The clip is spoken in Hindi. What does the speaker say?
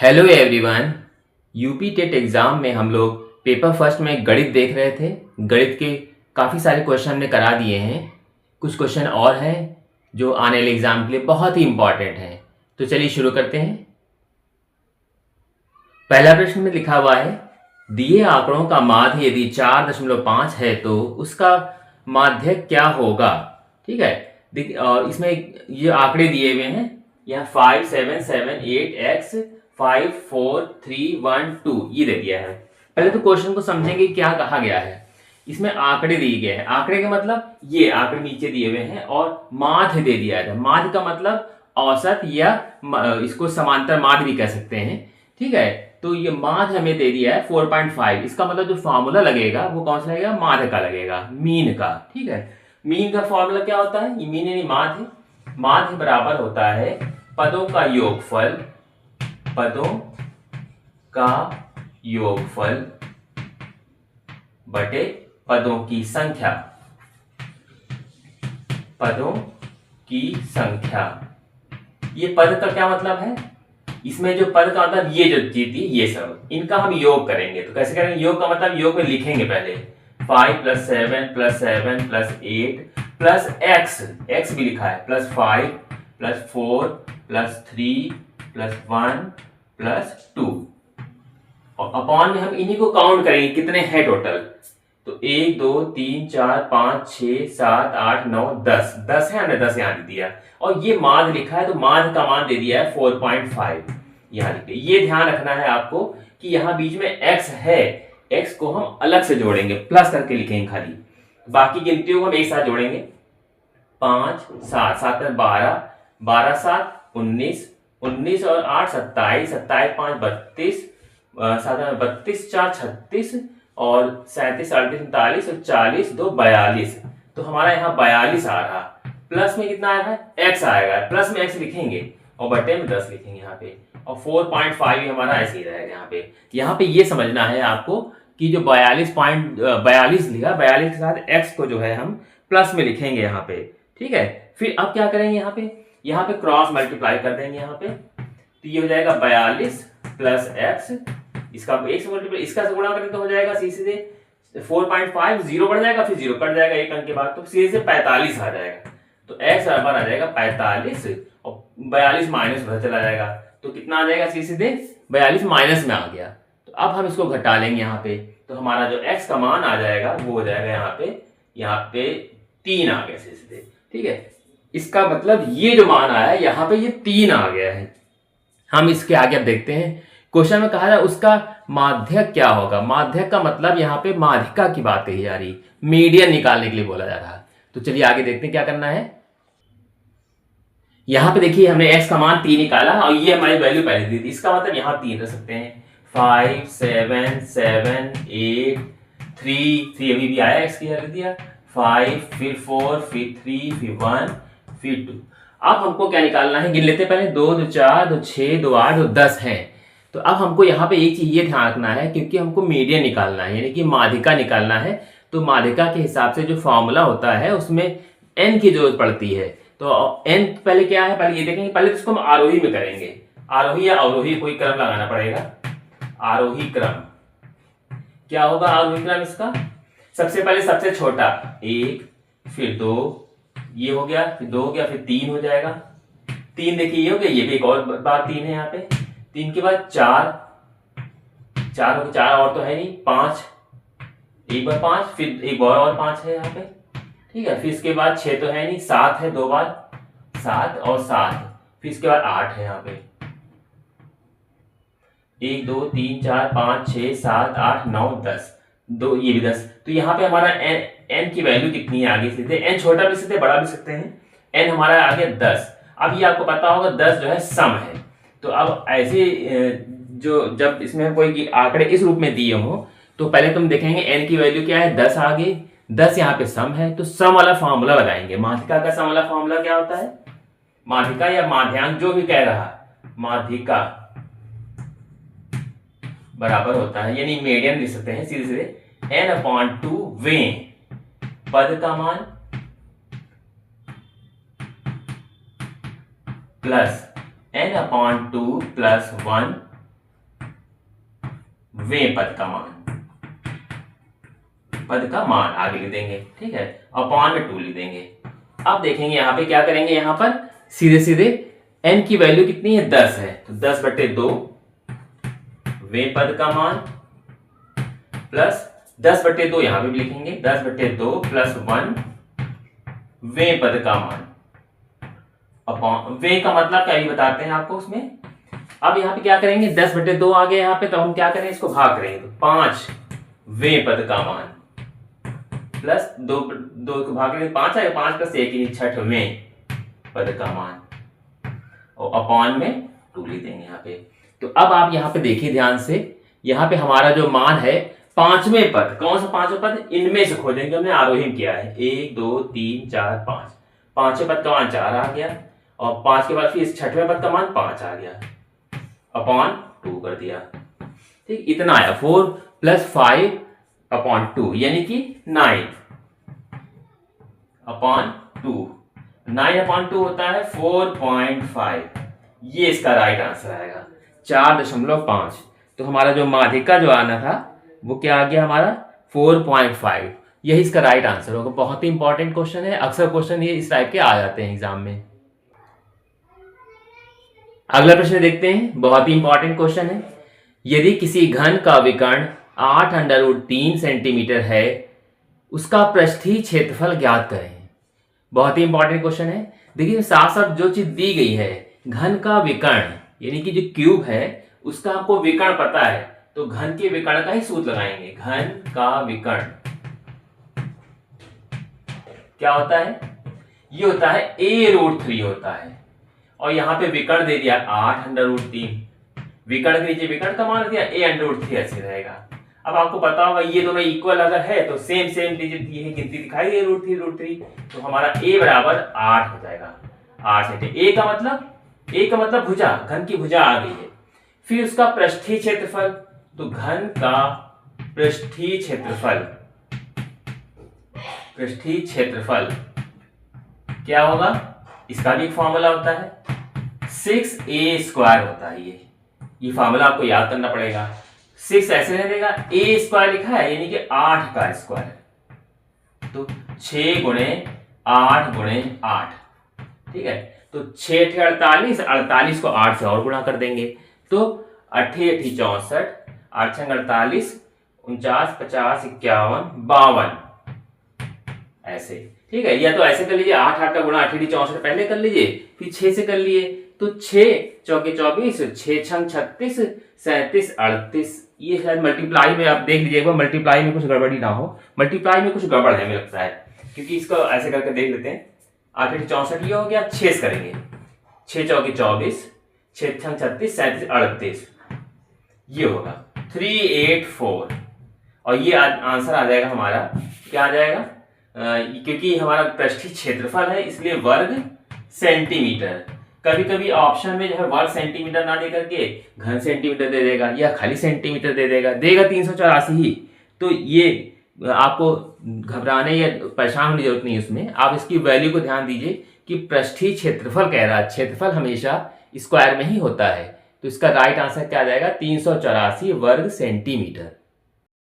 Hello everyone. UP TET exam में हम लोग पेपर फर्स्ट में गणित देख रहे थे। गणित के काफ़ी सारे क्वेश्चन हमने करा दिए हैं। कुछ क्वेश्चन और हैं जो आने वाले एग्ज़ाम के लिए बहुत ही इम्पॉर्टेंट हैं। तो चलिए शुरू करते हैं। पहला प्रश्न में लिखा हुआ है, दिए आंकड़ों का माध्य यदि 4.5 है तो उसका माध्य क्या होगा। ठीक है, इसमें ये आंकड़े दिए हुए हैं। यहाँ 5, 7, 7, 8, x 5, 4, 3, 1, 2 ये दे दिया है। पहले तो क्वेश्चन को समझेंगे क्या कहा गया है। इसमें आंकड़े दिए गए हैं। आंकड़े का मतलब ये आंकड़े नीचे दिए हुए हैं और माध्य दे दिया है। माध्य का मतलब औसत या इसको समांतर माध्य भी कह सकते हैं। ठीक है, तो ये माध्य हमें दे दिया है 4.5। इसका मतलब जो फॉर्मूला लगेगा वो कौन सा लगेगा, माध्य का लगेगा, मीन का। ठीक है, मीन का फॉर्मूला क्या होता है, ये मीन यानी माध्य। माध्य बराबर होता है पदों का योगफल, पदों का योगफल बटे पदों की संख्या, पदों की संख्या। ये पद का क्या मतलब है, इसमें जो पद का मतलब ये जो चीज थी ये सब इनका हम योग करेंगे। तो कैसे करेंगे, योग का मतलब योग में लिखेंगे पहले 5 + 7 + 7 + 8 प्लस x भी लिखा है +5 + 4 + 3 + 1 + 2 और अपॉन में हम इन्हीं को काउंट करेंगे कितने हैं टोटल। तो 1 2 3 4 5 6 7 8 9 10 10 है, हमने 10 यहाँ लिख दिया। और ये माध्य लिखा है तो माध्य का मान दे दिया है 4.5 यहाँ लिख दिया। ये ध्यान रखना है आपको कि यहाँ बीच में x है, x को हम अलग से जोड़ेंगे, प्लस करके लिखेंगे खाली। बाकी गिनतियों को हम एक साथ जोड़ेंगे 5 7 7 में 12 12 7 19 19 और 8 27 27 5 32 7 में 32 4 36 और 37 38 39 और 40 2 42। तो हमारा यहाँ 42 आ रहा। प्लस में कितना आ रहा है, x आएगा, प्लस में x लिखेंगे और बटे में 10 लिखेंगे यहाँ पे। और 4.5 हमारा ऐसे ही रहेगा। यहाँ पे ये समझना है आपको कि जो 42 लिखा, 42 के साथ x को जो है हम प्लस में लिखेंगे यहाँ पे। ठीक है, फिर अब क्या करेंगे, यहाँ पे क्रॉस मल्टीप्लाई कर देंगे यहाँ पे। तो ये हो जाएगा 42 + x, इसका एक से मल्टीप्लाई इसका से गुणा करें तो हो जाएगा सीधे 4.5, 0 बढ़ जाएगा, फिर 0 कट जाएगा एक अंक के बाद, तो सीधे से 45 आ जाएगा। तो x बराबर आ जाएगा 45 और 42 माइनस उधर चला जाएगा तो कितना आ जाएगा, सीधे 42 माइनस में आ गया। तो अब हम इसको घटा लेंगे यहाँ पे, तो हमारा जो x का मान आ जाएगा वो हो जाएगा यहाँ पे 3 आ गया सीधे। ठीक है, इसका मतलब ये जो मान आया है यहाँ पे ये 3 आ गया है। हम इसके आगे अब देखते हैं। क्वेश्चन में कहा है उसका माध्य क्या होगा। माध्य का मतलब यहाँ पे माध्यिका की बात कही जा रही, मीडियन निकालने के लिए बोला जा रहा है। तो चलिए आगे देखते हैं क्या करना है। यहाँ पे देखिए हमने x का मान 3 निकाला और ये हमारी वैल्यू पहले दी थी, इसका मतलब यहाँ 3 रख सकते हैं। 5 7 7 8 3 अभी भी आया, x की जगह दिया 5 फिर 4 फिर 3 फिर 1 फिर 2। अब हमको क्या निकालना है, गिन लेते पहले 2 2 4 2 6 2 8 2 10 है। तो अब हमको यहाँ पे एक चीज ये ध्यान रखना है, क्योंकि हमको मीडियन निकालना है यानी कि माध्यिका निकालना है। तो माध्यिका के हिसाब से जो फॉर्मूला होता है उसमें n की जरूरत पड़ती है। तो n पहले क्या है, पहले ये देखेंगे, पहले तो इसको हम आरोही में करेंगे। आरोही या अवरोही कोई क्रम लगाना पड़ेगा। आरोही क्रम क्या होगा, आरोही क्रम इसका सबसे पहले सबसे छोटा 1 फिर 2 ये हो गया, फिर 2 हो गया, फिर 3 हो जाएगा। 3 देखिए ये हो गया, ये भी एक और बार 3 है यहाँ पे। 3 के बाद 4 हो गया, 4 और तो है नहीं, 5 एक बार 5 फिर एक बार और 5 है यहाँ पे। ठीक है, फिर इसके बाद 6 तो है नहीं, 7 है 2 बार 7 और 7, फिर इसके बाद 8 है यहाँ पे। 1 2 3 4 5 6 7 8 9 10, 2 ये भी 10। तो यहाँ पे हमारा n की वैल्यू कितनी है, आगे सीधे n छोटा भी सकते बड़ा भी सकते हैं। n हमारा आ गया 10। अब ये आपको पता होगा 10 जो है सम है। तो अब ऐसे जो जब इसमें कोई आंकड़े इस रूप में दिए हो तो पहले तुम देखेंगे n की वैल्यू क्या है, 10 आ गई, 10 यहाँ पे सम है तो सम वाला फॉर्मूला लगाएंगे। माध्यिका का सम वाला फॉर्मूला क्या होता है, माध्यिका या माध्यांक जो भी कह रहा, माध्यिका बराबर होता है यानी मीडियन लिख सकते हैं सीधे n/2 वे पद का मान प्लस n/2 + 1 वें पद का मान आगे लिख देंगे, ठीक है, अपॉन में 2 लिख देंगे। अब देखेंगे यहाँ पे क्या करेंगे, यहाँ पर सीधे सीधे n की वैल्यू कितनी है, 10 है, तो 10/2 वें पद का मान प्लस 10/2 यहां पे भी लिखेंगे, 10/2 प्लस 1 वें पद का मान अपॉन, वें का मतलब क्या ये बताते हैं आपको उसमें। अब यहाँ पे क्या करेंगे, 10/2 आ गया यहाँ पे, तो हम क्या करें, इसको भाग करेंगे, तो 5 वें पद का मान प्लस 2 को भाग करेंगे 5 आएगा, 5 + 1 6वें पद का मान और अपॉन में 2 लिख देंगे यहाँ पे। तो अब आप यहाँ पे देखिए ध्यान से, यहाँ पे हमारा जो मान है पांचवें पद, कौन सा पांचवें पद, इनमें से खोजेंगे, हमने आरोहण किया है 1 2 3 4 5, पांचवें पद का मान 4 आ गया और 5 के बाद फिर छठवें पद का मान 5 आ गया, अपॉन 2 कर दिया, ठीक, इतना आया 4 + 5 अपॉन 2 यानी कि 9 अपॉन 2, 9 अपॉन 2 होता है 4.5, ये इसका राइट आंसर आएगा 4.5। तो हमारा जो माध्यिका जो आना था वो क्या आ गया हमारा 4.5, यही इसका राइट आंसर होगा। बहुत ही इंपॉर्टेंट क्वेश्चन है, अक्सर क्वेश्चन ये इस टाइप के आ जाते हैं एग्जाम में। अगला प्रश्न देखते हैं, बहुत ही इंपॉर्टेंट क्वेश्चन है। यदि किसी घन का विकर्ण 8√3 सेंटीमीटर है, उसका पृष्ठीय क्षेत्रफल ज्ञात करें। बहुत ही इंपॉर्टेंट क्वेश्चन है। देखिए साफ साफ जो चीज दी गई है, घन का विकर्ण यानी कि जो क्यूब है उसका आपको विकर्ण पता है, तो घन के विकर्ण का ही सूत्र लगाएंगे। घन का विकर्ण क्या होता है, ये होता है a√3 होता है, और यहां पे विकर्ण दे दिया 8√3, विकर्ण के नीचे विकर्ण का मान दिया a√3 ऐसे रहेगा। अब आपको पता होगा ये दोनों इक्वल अगर है तो सेम डिजिट ये गिनती दिखाई दे √3, तो हमारा a बराबर 8 हो जाएगा, 8 सेंटीमीटर। a का मतलब भुजा, घन की भुजा आ गई है। फिर उसका पृष्ठीय क्षेत्रफल, तो घन का पृष्ठीय क्षेत्रफल क्या होगा, इसका भी एक फॉर्मूला होता है 6a² होता है। ये फॉर्मूला आपको याद करना पड़ेगा। 6 ऐसे नहीं देगा, a² लिखा है यानी कि 8 का स्क्वायर, तो 6 × 8 × 8, ठीक है। तो 6 × 48, 48 को 8 से और गुणा कर देंगे, तो 8 × 8 = 64, 8 × 48 49 50 51 52 ऐसे, ठीक है। या तो ऐसे कर लीजिए 8 8 का गुणा 8 × 8 = 64 पहले कर लीजिए, फिर 6 से कर लिए, तो 6 × 4 = 24, 6 × 36 37 38, ये शायद मल्टीप्लाई में आप देख लीजिएगा, मल्टीप्लाई में कुछ गड़बड़ी ना हो, मल्टीप्लाई में कुछ गड़बड़ है मुझे लगता है, क्योंकि इसको ऐसे करके देख लेते हैं। 8 × 8 = 64, ये हो गया, 6 करेंगे, 6 × 4 = 24, 6 × 36 37 38, ये होगा 384, और ये आंसर आ जाएगा हमारा, क्या आ जाएगा, क्योंकि हमारा पृष्ठीय क्षेत्रफल है इसलिए वर्ग सेंटीमीटर। कभी कभी ऑप्शन में जो है वर्ग सेंटीमीटर ना दे करके घन सेंटीमीटर दे देगा या खाली सेंटीमीटर दे देगा 384 ही, तो ये आपको घबराने या परेशान होने की जरूरत नहीं है उसमें। आप इसकी वैल्यू को ध्यान दीजिए कि पृष्ठीय क्षेत्रफल कह रहा है, क्षेत्रफल हमेशा स्क्वायर में ही होता है, तो इसका राइट आंसर क्या आ जाएगा 384 वर्ग सेंटीमीटर।